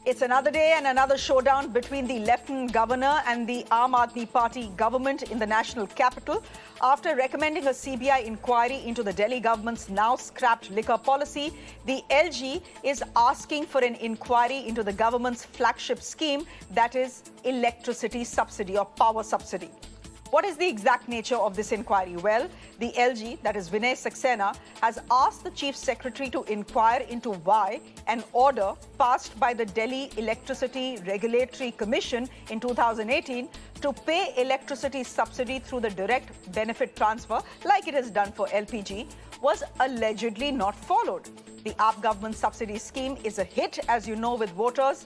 It's another day and another showdown between the Lieutenant Governor and the Aadmi Party government in the national capital. After recommending a CBI inquiry into the Delhi government's now scrapped liquor policy, the LG is asking for an inquiry into the government's flagship scheme, that is electricity subsidy or power subsidy. What is the exact nature of this inquiry? Well, the LG, that is VK Saxena, has asked the Chief Secretary to inquire into why an order passed by the Delhi Electricity Regulatory Commission in 2018 to pay electricity subsidy through the direct benefit transfer, like it has done for LPG, was allegedly not followed. The AAP government subsidy scheme is a hit, as you know, with voters,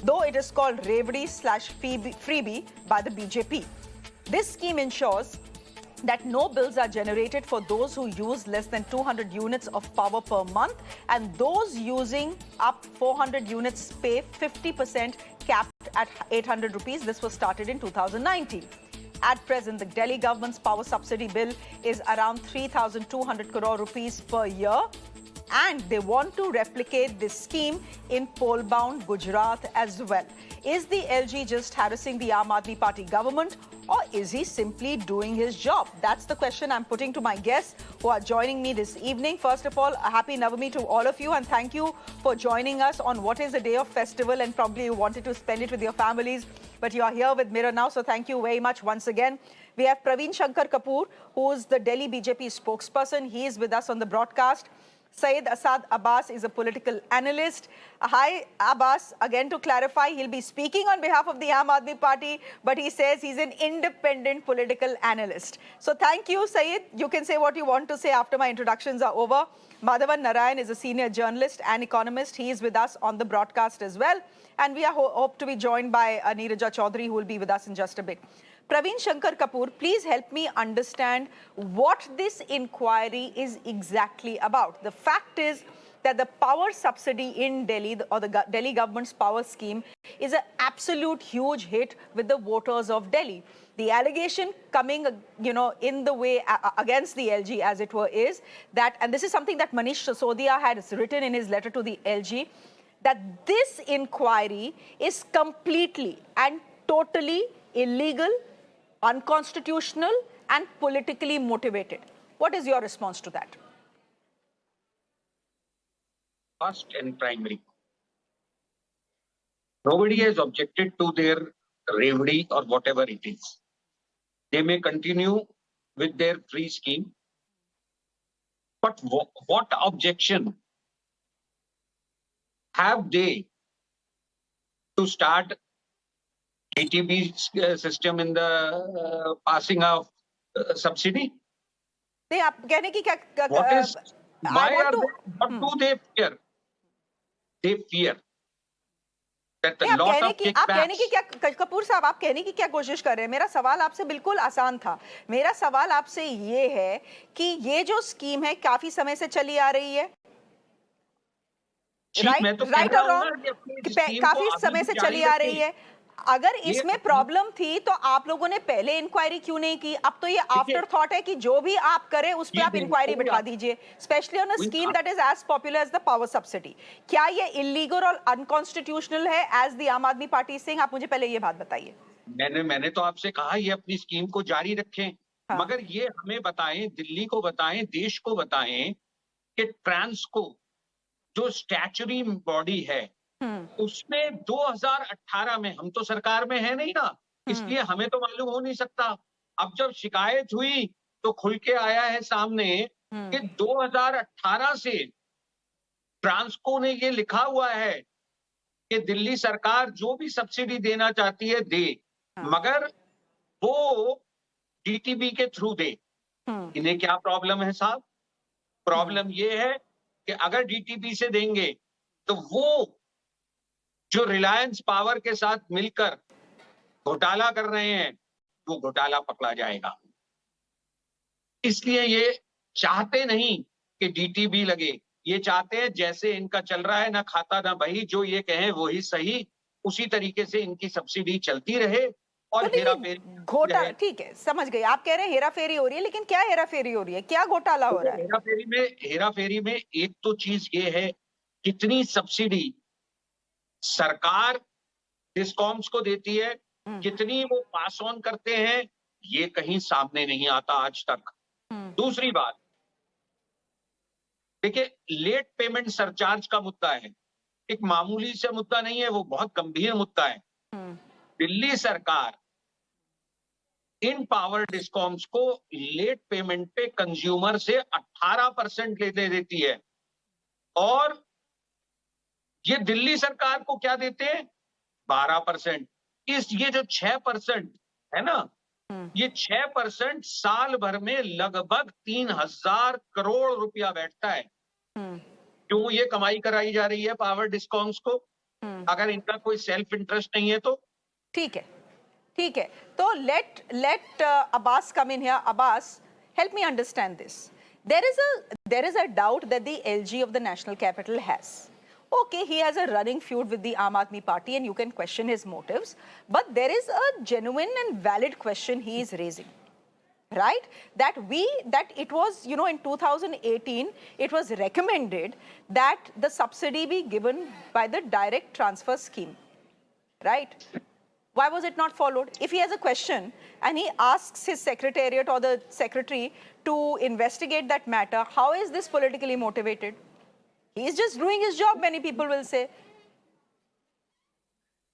though it is called Revdi/freebie by the BJP. This scheme ensures that no bills are generated for those who use less than 200 units of power per month, and those using up 400 units pay 50% capped at 800 rupees. This was started in 2019. At present, the Delhi government's power subsidy bill is around 3,200 crore rupees per year, and they want to replicate this scheme in poll-bound Gujarat as well. Is the LG just harassing the Aadmi Party government, or is he simply doing his job? That's the question I'm putting to my guests who are joining me this evening. First of all, a happy Navami to all of you, and thank you for joining us on what is a day of festival, and probably you wanted to spend it with your families, but you are here with Mirror now, so thank you very much once again. We have Praveen Shankar Kapoor, who is the Delhi BJP spokesperson. He is with us on the broadcast. Syed Asad Abbas is a political analyst. Hi, Abbas. Again, to clarify, he'll be speaking on behalf of the Aadmi Party, but he says he's an independent political analyst. So thank you, Syed. You can say what you want to say after my introductions are over. Madhvan Narayanan is a senior journalist and economist. He is with us on the broadcast as well. And we hope to be joined by Neerja Chowdhury, who will be with us in just a bit. Praveen Shankar Kapoor, please help me understand what this inquiry is exactly about. The fact is that the power subsidy in Delhi, or the Delhi government's power scheme, is an absolute huge hit with the voters of Delhi. The allegation coming, in the way against the LG, as it were, is that, and this is something that Manish Sisodia had written in his letter to the LG, that this inquiry is completely and totally illegal, unconstitutional and politically motivated. What is your response to that? First and primary, nobody has objected to their Revdi or whatever it is. They may continue with their free scheme. But what objection have they to start DTB system in the passing of subsidy? What do they fear? They fear that the lot of kickbacks. Kapoor साहब, आप कहने की क्या कोशिश कर रहे हैं? मेरा सवाल आपसे बिल्कुल आसान था. मेरा सवाल आपसे ये है कि ये जो स्कीम है काफी समय से चली आ रही है, राइट और रॉन्ग, काफी समय से चली आ रही है. अगर इसमें प्रॉब्लम थी तो आप लोगों ने पहले इंक्वायरी क्यों नहीं की? अब तो ये आफ्टर थॉट है कि जो भी आप करें उस पे आप इंक्वायरी बिठा दीजिए, specially on a scheme that is as popular as the power subsidy. क्या ये इलीगल और अनकॉन्स्टिट्यूशनल है एज द आम आदमी पार्टी सिंह? आप मुझे पहले ये बात बताइए. मैंने तो आपसे कहा ये अपनी स्कीम को जारी रखें, मगर ये हमें बताएं, दिल्ली को बताएं, देश को बताएं कि ट्रांसको जो स्टैच्यूटरी बॉडी है उसमें 2018 में, हम तो सरकार में है नहीं ना, इसलिए हमें तो मालूम हो नहीं सकता. अब जब शिकायत हुई तो खुल के आया है सामने कि 2018 से ट्रांसको ने ये लिखा हुआ है कि दिल्ली सरकार जो भी सब्सिडी देना चाहती है दे, मगर वो डीटीबी के थ्रू दे. इन्हें क्या प्रॉब्लम है साहब? प्रॉब्लम ये है कि अगर डीटीबी से देंगे तो वो जो रिलायंस पावर के साथ मिलकर घोटाला कर रहे हैं वो घोटाला पकड़ा जाएगा. इसलिए ये चाहते नहीं कि डीटीबी लगे, ये चाहते हैं जैसे इनका चल रहा है, ना खाता ना बही, जो ये कहें वही सही, उसी तरीके से इनकी सब्सिडी चलती रहे और हेराफेरी घोटाला. ठीक है, समझ गए. आप कह रहे हैं हेराफेरी हो रही है, लेकिन क्या हेराफेरी हो रही है? क्या घोटाला हो रहा है? हेराफेरी में एक तो चीज ये है, कितनी सब्सिडी सरकार डिस्कॉम्स को देती है, कितनी वो पास ऑन करते हैं, ये कहीं सामने नहीं आता आज तक। दूसरी बात, देखिए, लेट पेमेंट सरचार्ज का मुद्दा है, एक मामूली से मुद्दा नहीं है, वो बहुत गंभीर मुद्दा है। दिल्ली सरकार इन पावर डिस्कॉम्स को लेट पेमेंट पे कंज्यूमर से 18% लेते देती है, और ये दिल्ली सरकार को क्या देते हैं? 12%। ये जो 6% है ना, ये 6% साल भर में लगभग 3,000 करोड़ रुपया बैठता है। क्यों ये कमाई कराई जा रही है पावर डिस्कॉम्स को, अगर इनका कोई सेल्फ इंटरेस्ट नहीं है तो? ठीक है, ठीक है। तो let Abbas come in here. Abbas, help me understand this. There is a doubt that the LG of the national capital has. Okay, he has a running feud with the Aam Aadmi party and you can question his motives, but there is a genuine and valid question he is raising, right? That it was, you know, in 2018, it was recommended that the subsidy be given by the direct transfer scheme, right? Why was it not followed? If he has a question and he asks his secretariat or the secretary to investigate that matter, how is this politically motivated? He is just doing his job, many people will say.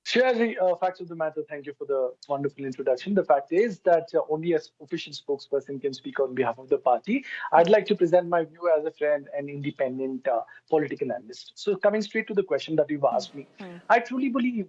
Shreya, facts of the matter, thank you for the wonderful introduction. The fact is that only an official spokesperson can speak on behalf of the party. I'd like to present my view as a friend and independent political analyst. So coming straight to the question that you've asked me, I truly believe,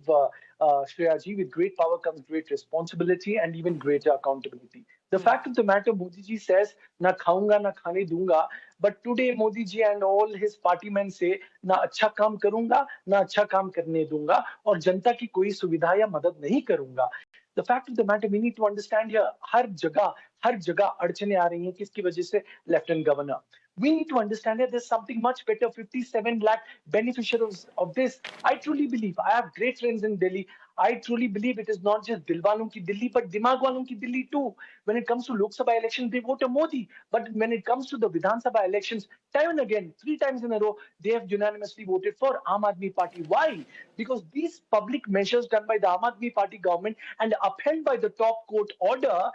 Shreya ji, with great power comes great responsibility and even greater accountability. The fact of the matter, Modi ji says, na khaunga, na khane dunga. But today, Modi ji and all his party men say, na अच्छा काम करूंगा, ना अच्छा काम करने दूंगा, और जनता की कोई सुविधा या मदद नहीं करूंगा. The fact of the matter, we need to understand here, हर जगह अड़चने आ रही हैं, किसकी वजह से? Lieutenant Governor. We need to understand that there's something much better. 57 lakh beneficiaries of this. I truly believe, I have great friends in Delhi. I truly believe it is not just Dilwalon ki Delhi, but Dimag walon ki Delhi too. When it comes to Lok Sabha elections, they vote a Modi. But when it comes to the Vidhan Sabha elections, time and again, 3 times in a row, they have unanimously voted for Aam Aadmi Party. Why? Because these public measures done by the Aam Aadmi Party government and upheld by the top court order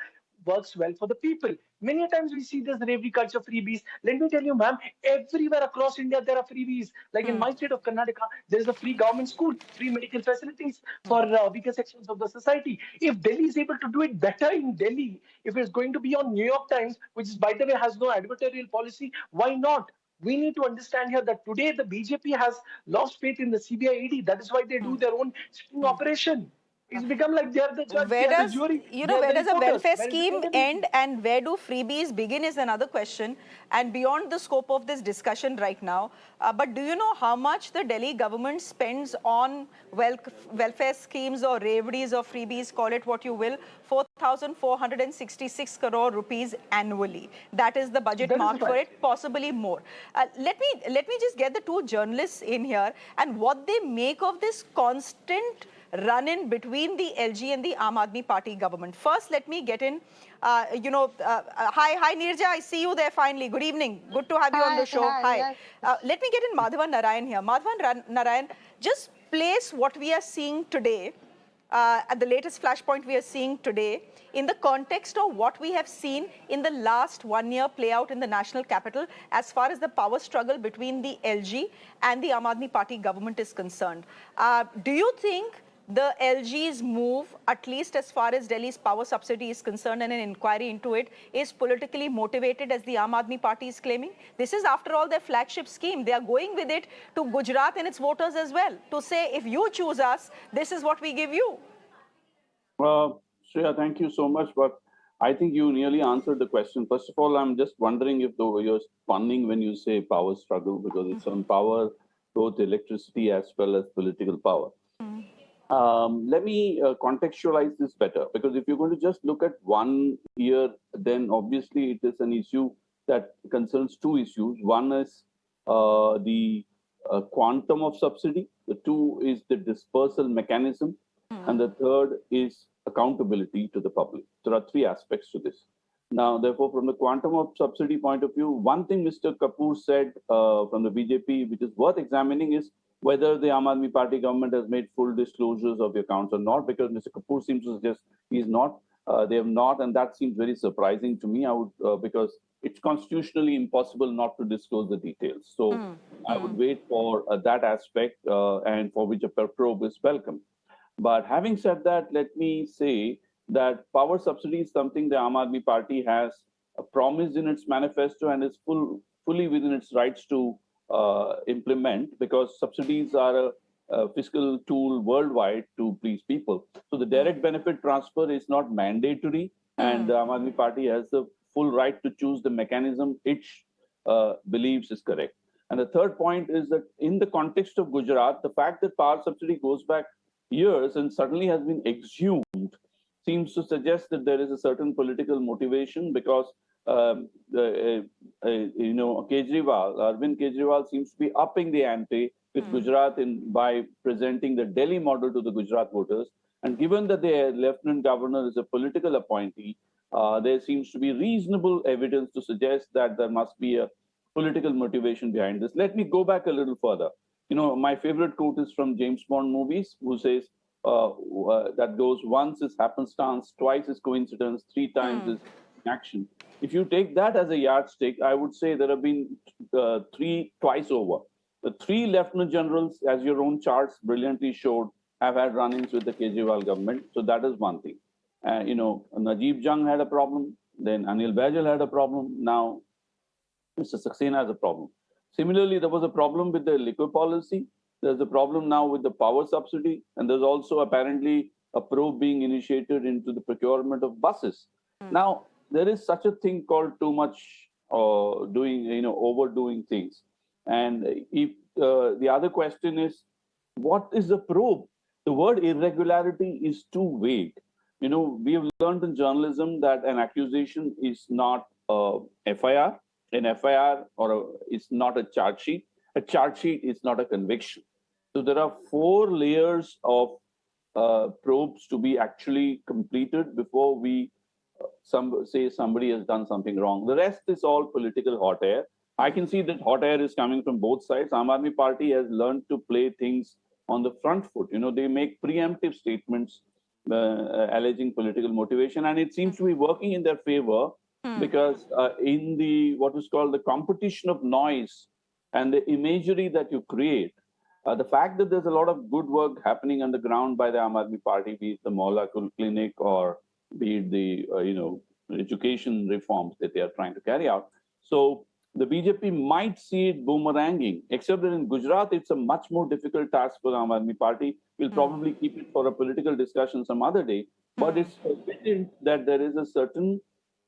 works well for the people. Many times we see this ravery culture, freebies. Let me tell you, ma'am, everywhere across India there are freebies. Like in my state of Karnataka, there is a free government school, free medical facilities for weaker sections of the society. If Delhi is able to do it better in Delhi, if it's going to be on New York Times, which is, by the way, has no advertorial policy, why not? We need to understand here that today the BJP has lost faith in the CBI ED. That is why they do their own sting operation. It's become like they are the judge, they are the jury. You know, where does a welfare scheme end and where do freebies begin is another question, and beyond the scope of this discussion right now. But do you know how much the Delhi government spends on welfare schemes or reveries or freebies, call it what you will? 4,466 crore rupees annually. That is the budget mark for it, possibly more. Let me just get the two journalists in here and what they make of this constant run-in between the LG and the Aam Aadmi Party government. First, let me get in, hi Neerja, I see you there finally. Good evening. Good to have you on the show. Hi. Yes. Let me get in Madhvan Narayanan here. Madhvan Narayanan, just place what we are seeing today, at the latest flashpoint we are seeing today, in the context of what we have seen in the last 1 year play out in the national capital as far as the power struggle between the LG and the Aam Aadmi Party government is concerned. Do you think the LG's move, at least as far as Delhi's power subsidy is concerned and an inquiry into it, is politically motivated as the Aam Aadmi Party is claiming? This is, after all, their flagship scheme. They are going with it to Gujarat and its voters as well, to say, if you choose us, this is what we give you. Shreya, thank you so much, but I think you nearly answered the question. First of all, I'm just wondering if you're punning when you say power struggle, because it's on power, both electricity as well as political power. Let me contextualize this better, because if you're going to just look at 1 year, then obviously it is an issue that concerns two issues. One is the quantum of subsidy. The two is the dispersal mechanism. And the third is accountability to the public. There are three aspects to this. Now, therefore, from the quantum of subsidy point of view, one thing Mr. Kapoor said from the BJP, which is worth examining, is whether the Aam Aadmi Party government has made full disclosures of the accounts or not, because Mr. Kapoor seems to suggest he's not. They have not, and that seems very surprising to me. I would because it's constitutionally impossible not to disclose the details. So I would wait for that aspect, and for which a probe is welcome. But having said that, let me say that power subsidy is something the Aam Aadmi Party has promised in its manifesto and is fully within its rights to implement, because subsidies are a fiscal tool worldwide to please people. So the direct benefit transfer is not mandatory, and the Aam Aadmi Party has the full right to choose the mechanism it believes is correct. And the third point is that in the context of Gujarat, the fact that power subsidy goes back years and suddenly has been exhumed seems to suggest that there is a certain political motivation, because Kejriwal, Arvind Kejriwal seems to be upping the ante with Gujarat by presenting the Delhi model to the Gujarat voters. And given that the Lieutenant Governor is a political appointee, there seems to be reasonable evidence to suggest that there must be a political motivation behind this. Let me go back a little further. My favorite quote is from James Bond movies, who says that goes, once is happenstance, twice is coincidence, three times is action. If you take that as a yardstick, I would say there have been twice over. The three lieutenant generals, as your own charts brilliantly showed, have had run-ins with the Kejriwal government. So that is one thing. Najib Jung had a problem. Then Anil Baijal had a problem. Now Mr. Saxena has a problem. Similarly, there was a problem with the liquor policy. There's a problem now with the power subsidy. And there's also apparently a probe being initiated into the procurement of buses. Now, there is such a thing called too much overdoing things. And if the other question is, what is the probe? The word irregularity is too vague. We have learned in journalism that an accusation is not a FIR. An FIR is not a charge sheet. A charge sheet is not a conviction. So there are 4 layers of probes to be actually completed before we say somebody has done something wrong. The rest is all political hot air. I can see that hot air is coming from both sides. Aam Aadmi Party has learned to play things on the front foot. They make preemptive statements alleging political motivation, and it seems to be working in their favor, because in the what is called the competition of noise and the imagery that you create, the fact that there's a lot of good work happening on the ground by the Aam Aadmi Party, be it the Mohalla Clinic or be it the education reforms that they are trying to carry out. So the BJP might see it boomeranging, except that in Gujarat, it's a much more difficult task for the Aam Aadmi Party. We'll probably keep it for a political discussion some other day. But it's evident that there is a certain,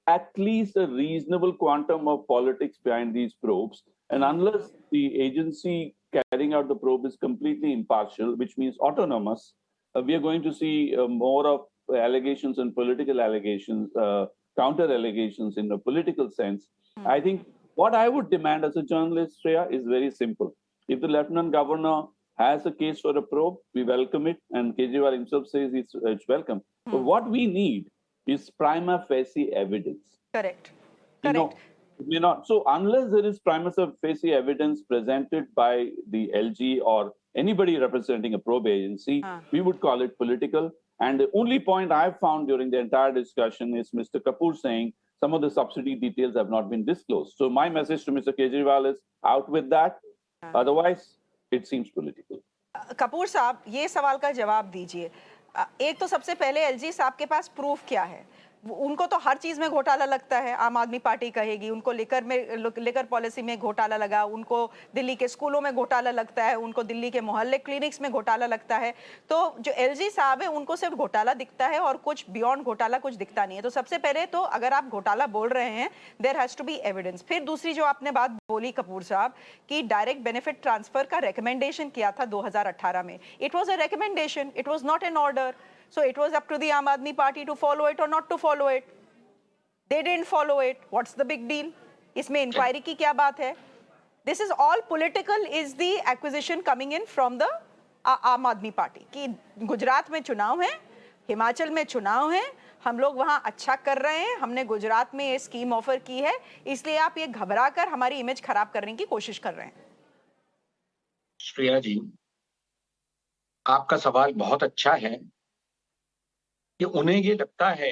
at least a reasonable quantum of politics behind these probes. And unless the agency carrying out the probe is completely impartial, which means autonomous, we are going to see more of allegations and political allegations, counter allegations in a political sense. I think what I would demand as a journalist, Shreya, is very simple. If the Lieutenant Governor has a case for a probe, we welcome it, and Kejriwal himself says it's welcome. But what we need is prima facie evidence. Correct. So unless there is prima facie evidence presented by the LG or anybody representing a probe agency, we would call it political. And the only point I've found during the entire discussion is Mr. Kapoor saying some of the subsidy details have not been disclosed. So my message to Mr. Kejriwal is out with that. Otherwise, it seems political. Kapoor साहब, ये सवाल का जवाब दीजिए। एक तो सबसे पहले एलजी साहब के पास प्रूफ क्या है? उनको तो हर चीज में घोटाला लगता है। आम आदमी पार्टी कहेगी उनको लेकर पॉलिसी में घोटाला लगा, उनको दिल्ली के स्कूलों में घोटाला लगता है, उनको दिल्ली के मोहल्ले क्लिनिक्स में घोटाला लगता है। तो जो एलजी साहब है उनको सिर्फ घोटाला दिखता है और कुछ बियॉन्ड घोटाला कुछ दिखता नहीं है। तो सबसे पहले तो अगर आप घोटाला बोल रहे हैं, there has to be evidence. फिर दूसरी जो आपने बात बोली कपूर साहब कि डायरेक्ट बेनिफिट ट्रांसफर का रिकमेंडेशन किया था 2018 में, it was a recommendation, it was not an order. So it was up to the Aam Aadmi Party to follow it or not to follow it. They didn't follow it. What's the big deal? इसमें inquiry की क्या बात है? This is all political. Is the acquisition coming in from the Aam Aadmi Party? कि गुजरात में चुनाव है, हिमाचल में चुनाव है, हम लोग वहाँ अच्छा कर रहे हैं, हमने गुजरात में ये स्कीम ऑफर की है, इसलिए आप ये घबरा कर हमारी इमेज खराब करने की कोशिश कर रहे हैं. श्रेया जी, आपका सवाल बहुत अच्छा है कि उन्हें ये लगता है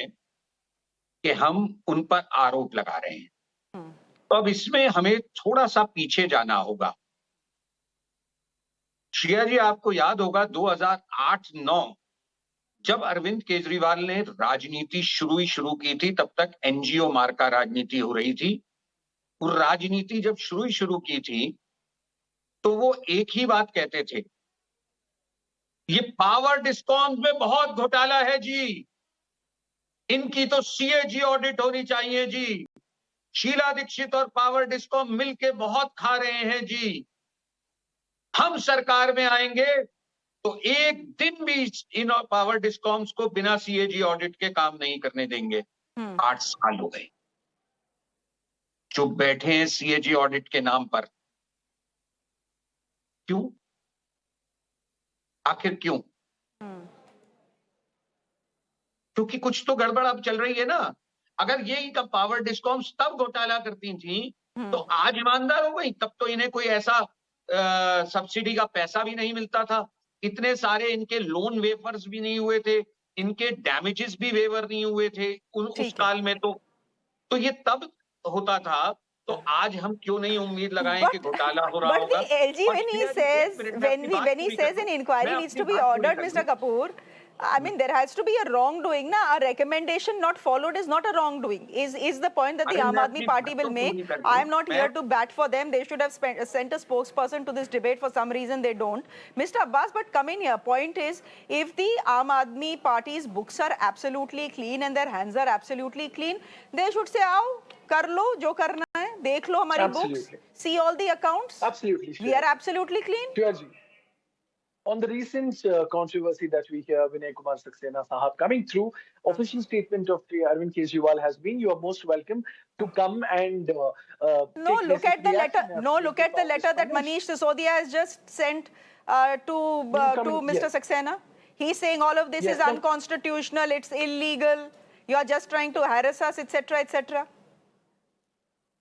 कि हम उन पर आरोप लगा रहे हैं। तो अब इसमें हमें थोड़ा सा पीछे जाना होगा। श्रेया जी, आपको याद होगा 2008-9 जब अरविंद केजरीवाल ने राजनीति शुरू की थी, तब तक एनजीओ मार का राजनीति हो रही थी। और राजनीति जब शुरू की थी तो वो एक ही बात कहते थे, ये पावर डिस्कॉम्स में बहुत घोटाला है जी, इनकी तो सीएजी ऑडिट होनी चाहिए जी, शीला दीक्षित और पावर डिस्कॉम मिलके बहुत खा रहे हैं जी, हम सरकार में आएंगे तो एक दिन भी इन पावर डिस्कॉम्स को बिना सीएजी ऑडिट के काम नहीं करने देंगे। 8 साल हो गए चुप बैठे हैं सीएजी ऑडिट के नाम पर। क्यों? आखिर क्यों? क्योंकि कुछ तो गड़बड़ अब चल रही है ना। अगर ये पावर डिस्कॉम्स तब घोटाला करती थी तो आज ईमानदार हो गई, तब तो इन्हें कोई ऐसा सब्सिडी का पैसा भी नहीं मिलता था, इतने सारे इनके लोन वेवर्स भी नहीं हुए थे, इनके डैमेजेस भी वेवर नहीं हुए थे उस काल में। तो ये तब होता था, तो आज हम क्यों नहीं उम्मीद लगाएं कि घोटाला हो रहा होगा। But the LG, when he says an inquiry needs to be ordered, Mr. Kapoor, I mean, there has to be a wrongdoing. Na? A recommendation not followed is not a wrongdoing. Is the point that the Aam Aadmi Party will make? I am not here to bat for them. They should have sent a spokesperson to this debate. For some reason, they don't. Mr. Abbas, but come in here. Point is, if the Aam Aadmi Party's books are absolutely clean and their hands are absolutely clean, they should say, "Aao, kar lo jo karna hai. Dekh lo hamari books. See all the accounts. Absolutely. We are absolutely clean." Sure, ji. On the recent controversy that we hear Vinay Kumar Saxena Sahab coming through, official statement of Arvind Kejriwal has been, you are most welcome to come and look at the letter. No, look at the letter that Manish Sisodia has just sent to Mr. Saxena. He's saying all of this is unconstitutional, it's illegal, you are just trying to harass us, etc., etc.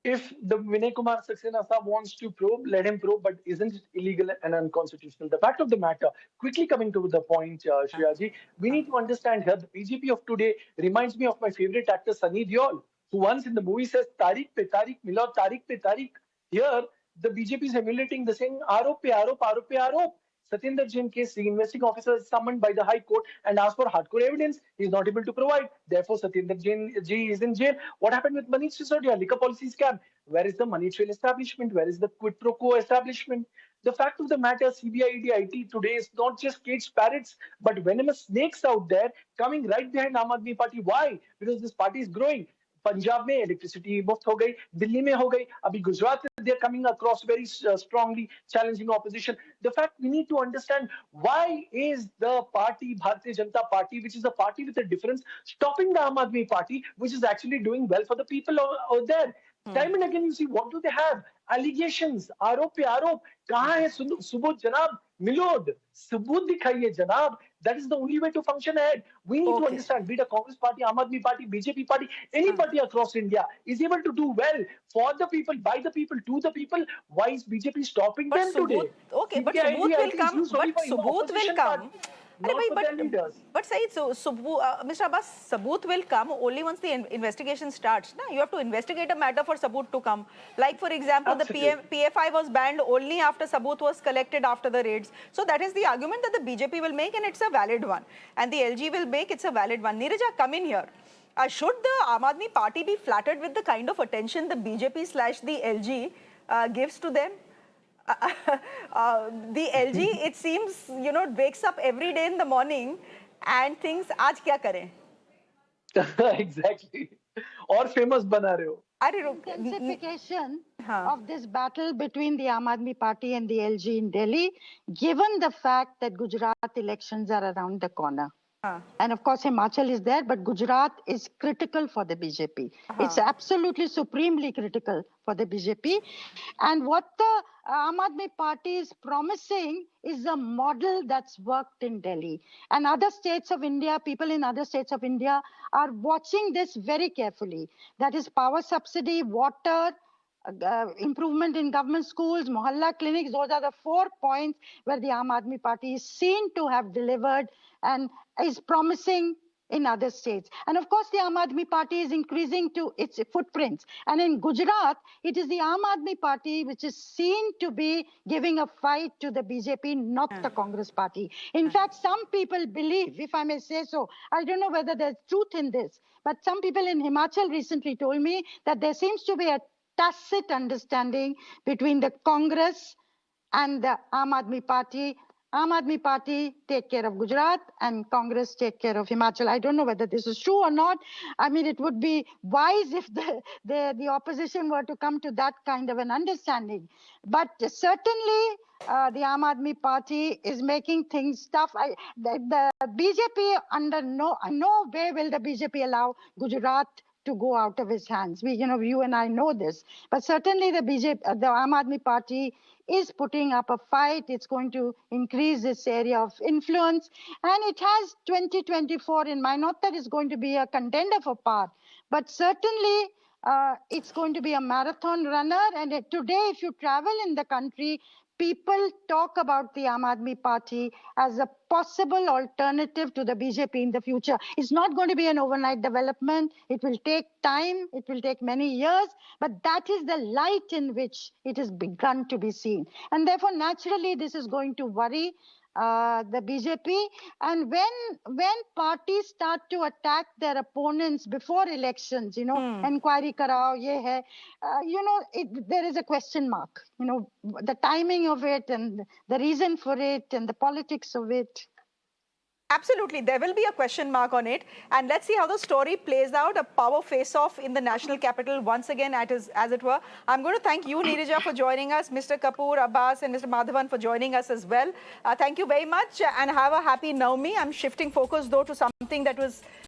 If the Vinay Kumar Saxena Sahab wants to probe, let him probe, but isn't it illegal and unconstitutional? The fact of the matter, quickly coming to the point, Shreya ji, we need to understand here, the BJP of today reminds me of my favorite actor, Sunny Deol, who once in the movie says, Tariq pe Tariq, Milord Tariq pe Tariq. Here, the BJP is emulating the same Arop pe Arop, Arop pe Arop. Satinder Jain case, the investigating officer is summoned by the High Court and asked for hardcore evidence. He is not able to provide. Therefore, Satinder Jain is in jail. What happened with Manish Sisodia? Liquor policy scam. Where is the money trail establishment? Where is the quid pro quo establishment? The fact of the matter, CBI, ED, IT today is not just caged parrots, but venomous snakes out there coming right behind Aam Aadmi Party. Why? Because this party is growing. Punjab में electricity मुफ्त हो गई, दिल्ली में हो गई, अभी गुजरात में they are coming across very strongly challenging opposition. The fact we need to understand, why is the party Bharatiya Janata Party, which is a party with a difference, stopping the Aam Aadmi Party, which is actually doing well for the people out there? Time and again you see, what do they have? Allegations, आरोप पे आरोप, कहाँ है सबूत जनाब? Milord, सबूत दिखाइए जनाब. That is the only way to function ahead. We need to understand, be it a Congress party, Aam Aadmi Party, BJP party, any party across India is able to do well for the people, by the people, to the people. Why is BJP stopping them today? Okay, but Subut will come. But Subut will come. But Saeed, Mr. Abbas, Subut will come only once the investigation starts. Na? You have to investigate a matter for Subut to come. Like, for example, the PFI was banned only after Subut was collected after the raids. So that is the argument that the BJP will make, and it's a valid one. And the LG will make, it's a valid one. Neerja, come in here. Should the Aam Aadmi Party be flattered with the kind of attention the BJP/the LG gives to them? The LG, it seems, you know, wakes up every day in the morning and thinks, "Aaj kya kare?" Exactly. Or famous bana rahe ho. Intensification of this battle between the Aam Aadmi Party and the LG in Delhi, given the fact that Gujarat elections are around the corner. And of course, Himachal is there, but Gujarat is critical for the BJP. It's absolutely supremely critical for the BJP. And what the Aam Aadmi Party is promising is a model that's worked in Delhi. And other states of India, people in other states of India are watching this very carefully. That is power subsidy, water, improvement in government schools, mohalla clinics. Those are the 4 points where the Aam Aadmi Party is seen to have delivered and is promising in other states. And of course, the Aam Aadmi Party is increasing to its footprints. And in Gujarat, it is the Aam Aadmi Party which is seen to be giving a fight to the BJP, not the Congress Party. In fact, some people believe, if I may say so, I don't know whether there's truth in this, but some people in Himachal recently told me that there seems to be a tacit understanding between the Congress and the Aam Aadmi Party. Aam Aadmi Party take care of Gujarat and Congress take care of Himachal. I don't know whether this is true or not. I mean, it would be wise if the opposition were to come to that kind of an understanding. But certainly, the Aam Aadmi Party is making things tough. The BJP, under no way will the BJP allow Gujarat to go out of his hands. You and I know this. But certainly the Aam Aadmi Party is putting up a fight. It's going to increase its area of influence. And it has 2024 in mind. Not that it's going to be a contender for power, but certainly it's going to be a marathon runner. And today, if you travel in the country, people talk about the Aam Aadmi Party as a possible alternative to the BJP in the future. It's not going to be an overnight development. It will take time. It will take many years. But that is the light in which it has begun to be seen. And therefore, naturally, this is going to worry the BJP. And when parties start to attack their opponents before elections, inquiry karao, ye hai, there is a question mark. The timing of it and the reason for it and the politics of it. Absolutely, there will be a question mark on it. And let's see how the story plays out. A power face-off in the national capital once again, as it were. I'm going to thank you, Neerja, for joining us, Mr. Kapoor, Abbas, and Mr. Madhvan for joining us as well. Thank you very much and have a happy Navami. I'm shifting focus, though, to something that was